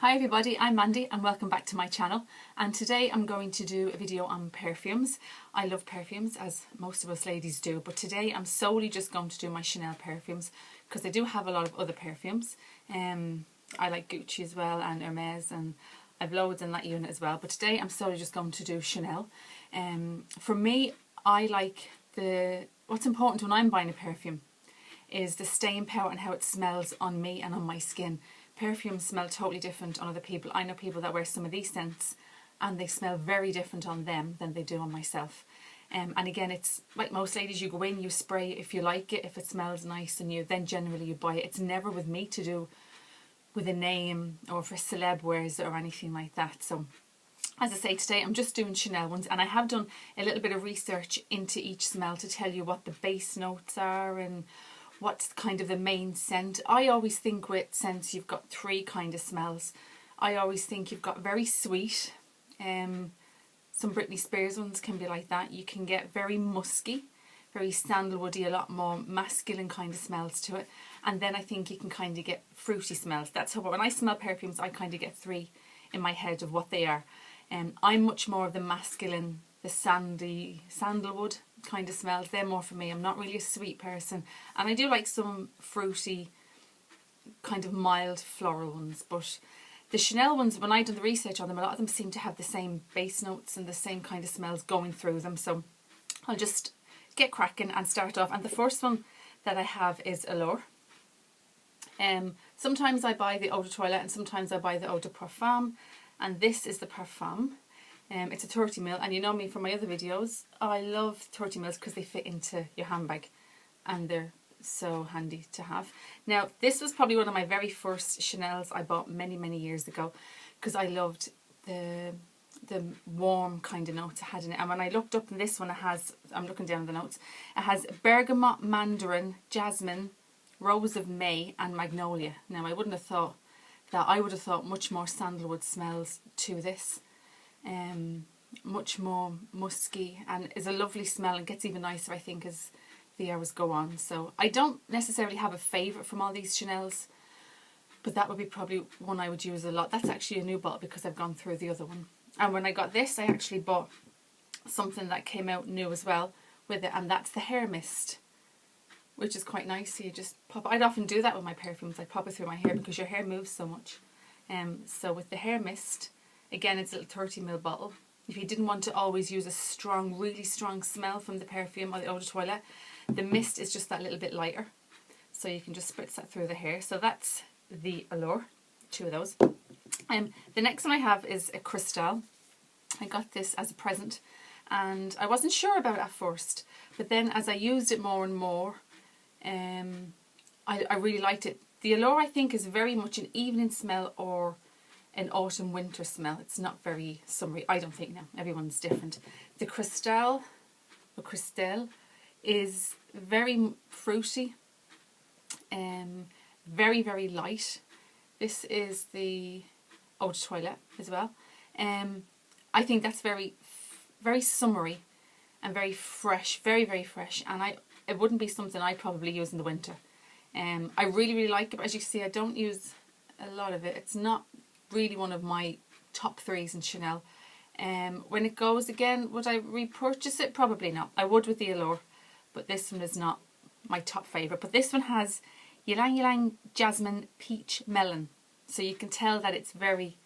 Hi everybody, I'm Mandy and welcome back to my channel, and today I'm going to do a video on perfumes. I love perfumes, as most of us ladies do, but today I'm solely just going to do my Chanel perfumes because I do have a lot of other perfumes. I like Gucci as well and Hermes, and I've loads in that unit as well, but today I'm solely just going to do Chanel. For me, I like what's important when I'm buying a perfume is the staying power and how it smells on me and on my skin. Perfumes smell totally different on other people. I know people that wear some of these scents and they smell very different on them than they do on myself. And again, it's like most ladies, you go in, you spray if you like it, if it smells nice, and then generally you buy it. It's never with me to do with a name or for celeb wears or anything like that. So as I say, today I'm just doing Chanel ones, and I have done a little bit of research into each smell to tell you what the base notes are and what's kind of the main scent. I always think with scents you've got three kind of smells. I always think you've got very sweet, some Britney Spears ones can be like that. You can get very musky, very sandalwoody, a lot more masculine kind of smells to it. And then I think you can kind of get fruity smells. That's how, when I smell perfumes, I kind of get three in my head of what they are. I'm much more of the masculine, the sandy, sandalwood kind of smells. They're more for me. I'm not really a sweet person, and I do like some fruity kind of mild floral ones, but the Chanel ones, when I done the research on them, a lot of them seem to have the same base notes and the same kind of smells going through them. So I'll just get cracking and start off. And the first one that I have is Allure. Sometimes I buy the Eau de Toilette and sometimes I buy the Eau de Parfum, and this is the Perfume. It's a 30ml, and you know me from my other videos, I love 30mls because they fit into your handbag and they're so handy to have. Now, this was probably one of my very first Chanels I bought many years ago because I loved the warm kind of notes it had in it. And when I looked up in this one, it has, I'm looking down the notes, it has bergamot, mandarin, jasmine, rose of May and magnolia. Now, I wouldn't have thought that. I would have thought much more sandalwood smells to this. Much more musky, and is a lovely smell, and gets even nicer I think as the hours go on. So I don't necessarily have a favourite from all these Chanels, but that would be probably one I would use a lot. That's actually a new bottle because I've gone through the other one. And when I got this, I actually bought something that came out new as well with it, and that's the hair mist, which is quite nice. So you just pop, I'd often do that with my perfumes, I pop it through my hair because your hair moves so much. So with the hair mist, again, it's a little 30ml bottle. If you didn't want to always use a strong, really strong smell from the perfume or the Eau de Toilette, the mist is just that little bit lighter. So you can just spritz that through the hair. So that's the Allure, two of those. The next one I have is a Cristalle. I got this as a present and I wasn't sure about it at first. But then as I used it more and more, I really liked it. The Allure, I think, is very much an evening smell or an autumn winter smell. It's not very summery, I don't think. Now everyone's different. The Cristalle is very fruity, very light. This is the Eau de Toilette as well. I think that's very summery and very fresh, very fresh, and it wouldn't be something I probably use in the winter. I really like it, but as you can see, I don't use a lot of it. It's not really one of my top threes in Chanel. When it goes again, would I repurchase it? Probably not. I would with the Allure, but this one is not my top favourite. But this one has ylang ylang, jasmine, peach, melon. So you can tell that it's very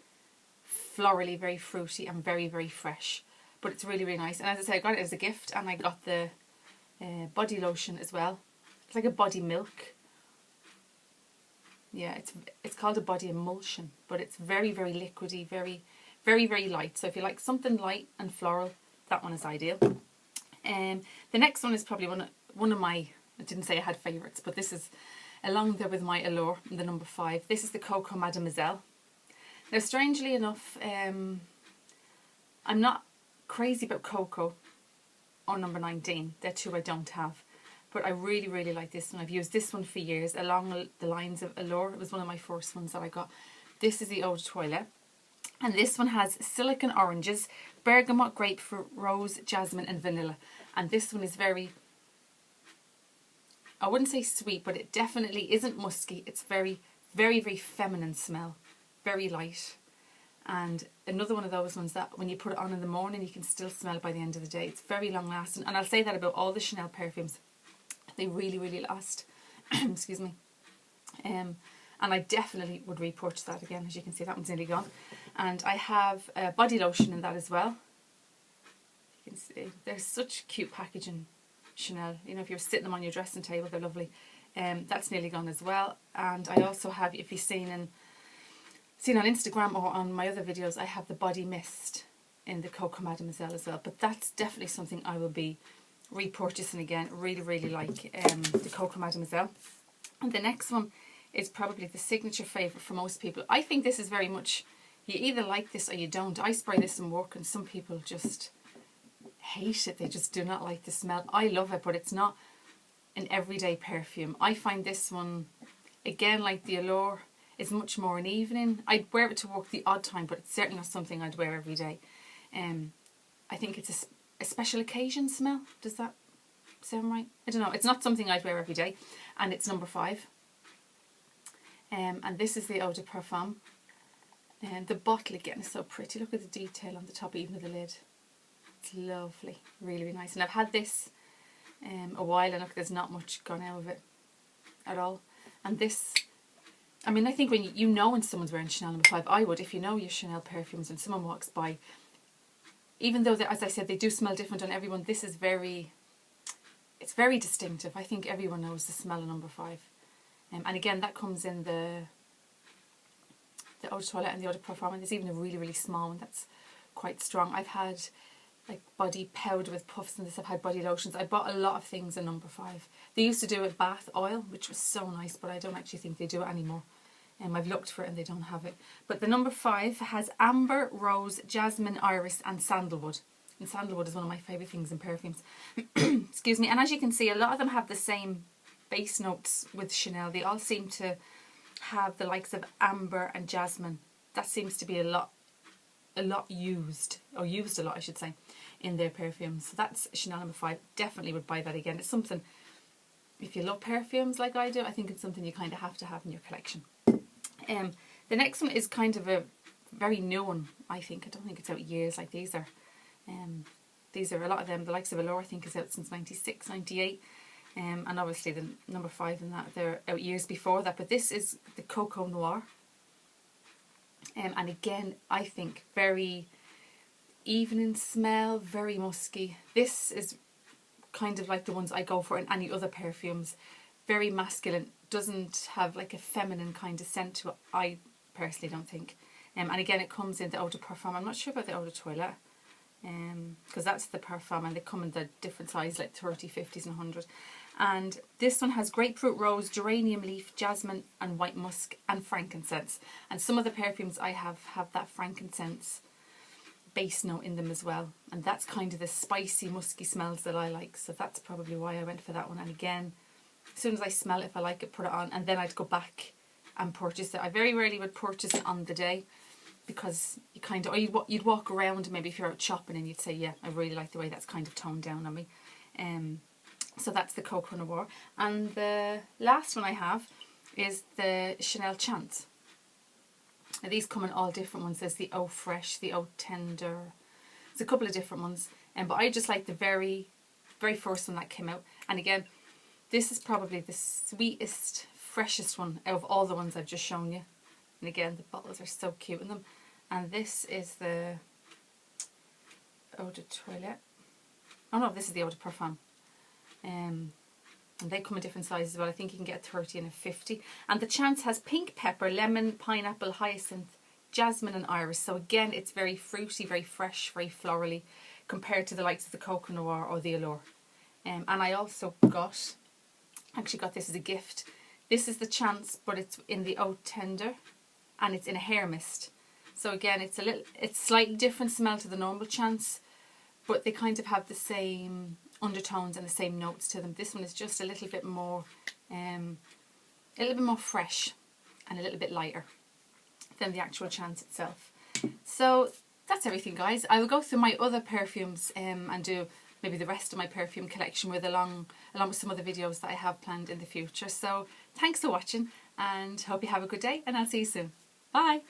florally, very fruity and very fresh. But it's really nice. And as I say, I got it as a gift, and I got the body lotion as well. It's like a body milk. Yeah, it's called a body emulsion, but it's very liquidy, very light. So if you like something light and floral, that one is ideal. The next one is probably one of my I didn't say I had favourites, but this is along there with my Allure, the number 5. This is the Coco Mademoiselle. Now, strangely enough, I'm not crazy about Coco or number 19. They're two I don't have. But I really, really like this one. I've used this one for years along the lines of Allure. It was one of my first ones that I got. This is the Eau de Toilette. And this one has silicon oranges, bergamot, grapefruit, rose, jasmine and vanilla. And this one is very, I wouldn't say sweet, but it definitely isn't musky. It's very, very, very feminine smell. Very light. And another one of those ones that when you put it on in the morning, you can still smell it by the end of the day. It's very long lasting. And I'll say that about all the Chanel perfumes. They really, really last. Excuse me. And I definitely would repurchase that again. As you can see, that one's nearly gone. And I have body lotion in that as well. You can see there's such cute packaging, Chanel. You know, if you're sitting them on your dressing table, they're lovely. That's nearly gone as well. And I also have, if you've seen on Instagram or on my other videos, I have the body mist in the Coco Mademoiselle as well. But that's definitely something I will be repurchasing again. Really, really like the Coco Mademoiselle. And the next one is probably the signature favourite for most people. I think this is very much, you either like this or you don't. I spray this in work and some people just hate it. They just do not like the smell. I love it, but it's not an everyday perfume. I find this one, again, like the Allure, is much more an evening. I'd wear it to work the odd time, but it's certainly not something I'd wear every day. I think it's a special occasion smell. Does that sound right? I don't know. It's not something I'd wear every day. And it's number 5. And this is the Eau de Perfume. And the bottle again is so pretty. Look at the detail on the top, even of the lid. It's lovely. Really, really nice. And I've had this a while, and look, there's not much gone out of it at all. And this, I mean, I think when you know when someone's wearing Chanel number 5, I would, if you know your Chanel perfumes and someone walks by, even though, as I said, they do smell different on everyone, this is it's very distinctive. I think everyone knows the smell of number 5. And again, that comes in the Eau de Toilette and the Eau de Parfum, and there's even a really, really small one that's quite strong. I've had like body powder with puffs and this. I've had body lotions. I bought a lot of things in number 5. They used to do it bath oil, which was so nice, but I don't actually think they do it anymore. I've looked for it and they don't have it. But the number 5 has amber, rose, jasmine, iris and sandalwood. And sandalwood is one of my favourite things in perfumes. Excuse me. And as you can see, a lot of them have the same base notes with Chanel. They all seem to have the likes of amber and jasmine. That seems to be a lot used, or used a lot I should say, in their perfumes. So that's Chanel number 5. Definitely would buy that again. It's something, if you love perfumes like I do, I think it's something you kind of have to have in your collection. The next one is kind of a very new one, I think. I don't think it's out years. Like these are a lot of them, the likes of Allure I think is out since 96, 98. And obviously the number 5 in that, they're out years before that. But this is the Coco Noir. And again, I think very evening smell, very musky. This is kind of like the ones I go for in any other perfumes. Very masculine, doesn't have like a feminine kind of scent to it, I personally don't think. And again, it comes in the Eau de Parfum. I'm not sure about the Eau de Toilette, because that's the Parfum, and they come in the different size, like 30, 50s and 100. And this one has grapefruit, rose, geranium leaf, jasmine and white musk and frankincense. And some of the perfumes I have that frankincense base note in them as well. And that's kind of the spicy, musky smells that I like. So that's probably why I went for that one. And again, as soon as I smell it, if I like it, put it on, and then I'd go back and purchase it. I very rarely would purchase it on the day, because you kind of, or you'd walk around maybe if you're out shopping and you'd say, yeah, I really like the way that's kind of toned down on me. So that's the Coco Noir. And the last one I have is the Chanel Chance. Now these come in all different ones. There's the Eau Fresh, the Eau Tender. There's a couple of different ones. But I just like the very, very first one that came out. And again, this is probably the sweetest, freshest one out of all the ones I've just shown you. And again, the bottles are so cute in them. And this is the Eau de Toilette. Oh no, this is the Eau de Parfum. And they come in different sizes as well. I think you can get a 30 and a 50. And the Chance has pink pepper, lemon, pineapple, hyacinth, jasmine and iris. So again, it's very fruity, very fresh, very florally, compared to the likes of the Coco Noir or the Allure. And I also got I actually got this as a gift. This is the Chance, but it's in the Oat Tender, and it's in a hair mist. So again, it's slightly different smell to the normal Chance, but they kind of have the same undertones and the same notes to them. This one is just a little bit more fresh and a little bit lighter than the actual Chance itself. So that's everything, guys. I will go through my other perfumes and do maybe the rest of my perfume collection along with some other videos that I have planned in the future. So thanks for watching, and hope you have a good day, and I'll see you soon. Bye!